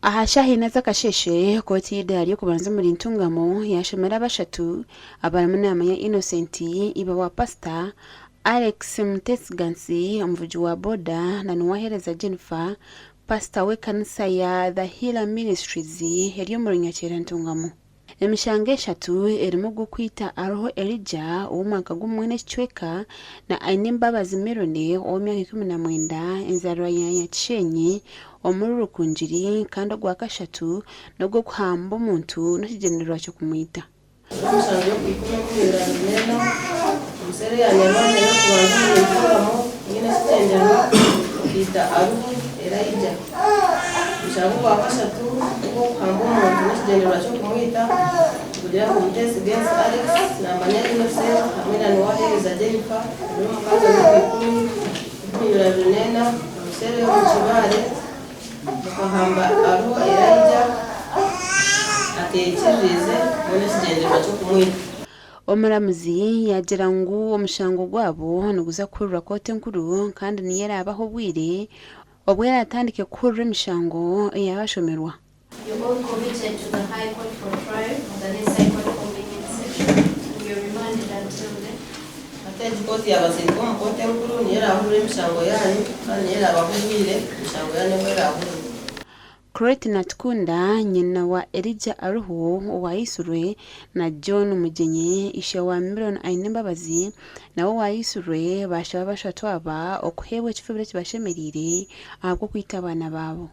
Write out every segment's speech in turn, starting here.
ahashahina zakasheshe koti y'idari kubanza muri ntungamo yashemera bashatu abamunama ya Innocent iba wa pastor Alex Mutesigansi umuvuji wa boda na nuwahereza Jennifer pastor we kanisa ya The Healer Ministries yari muri Nyakera ntungamo emishange eshatu erimo gukwita aroho Elijah umwaka gumwene chweka na Ainembabazi Melone omyaka 19 enzarwa ya Chenyi omuri rukunjiri kandi gwa kashatu no gwo kuhamba umuntu no kigenero cyo kumwita umushange yo kwikumira neno umusere yanyanone no kubanza n'inkoramo nyine sitendano kwita aroho Elijah umushange gwa kashatu gwo kuhamba umuntu no kigenero cyo kumwita kugira ngo Mutesigansi Alex na Manya Innocent hamwe na Nuwahereza Jennifer n'umukaza w'ikumi nena umusere wo kibare bakahamba aroho Elijah atekirize muri kigendero cyo kumwita omuramuzi yagira ngo omushango gwabo nuguza kurura kote nkuru kandi niyera abaho bwire obwo yaratandike kurura emishango yabashomerwa. You all committed to the High Court for trial on the next High Court convenience session. You are remanded until then. Atezi koti yabasiriko mu kote nkuru niyera ahurura emishango yanyu kandi niyera abaho bwire emishango yanyu wera ahurura. Crete Natkunda nyina wa Elijah Aruhu wayisurwe na John Mugenye ishe wa Milon Ainembabazi nawo wayisurwe bashaba bashatu aba okuhewe kifubire kibashemerire ahubwo kwita abana babo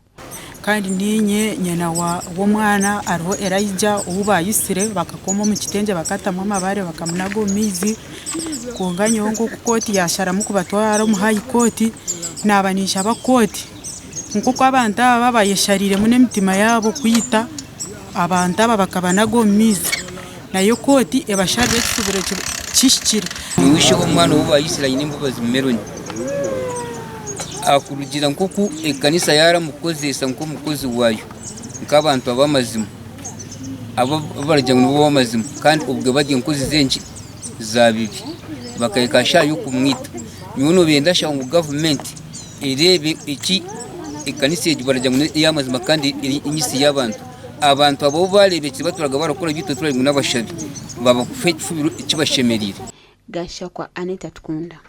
kandi ninye nyina wo mwana aroho Elijah ubayisire bakakoma mu kitenge bakatamwa amabare bakamunago mizi kunganya ngo kukoti yasharamu kubatwara mu high court nabanisha bakoti nkuko abantu babayesharire mune mitima yabo kuyita abantu bakabanago mizi nayo koti ebasharire kisubire kishikira wishe umwana ubayisire Ainembabazi Melone akurugira nkuko ekanisa yaramukozesa nko mukozi wayo nk'abantu abamazima barajya ngo bamazima kandi ubwo bagiye nkozi zenshi zabibi bakayikasha yo kumwita nyuno benda sha mu government irebe iki ekanisa barajya ngo yamazima kandi inyisi y'abantu abantu abo barebetse baturaga barakora bito turari n'abashabi baba kufubiro ikibashemerire gasha kwa Anita Tkunda.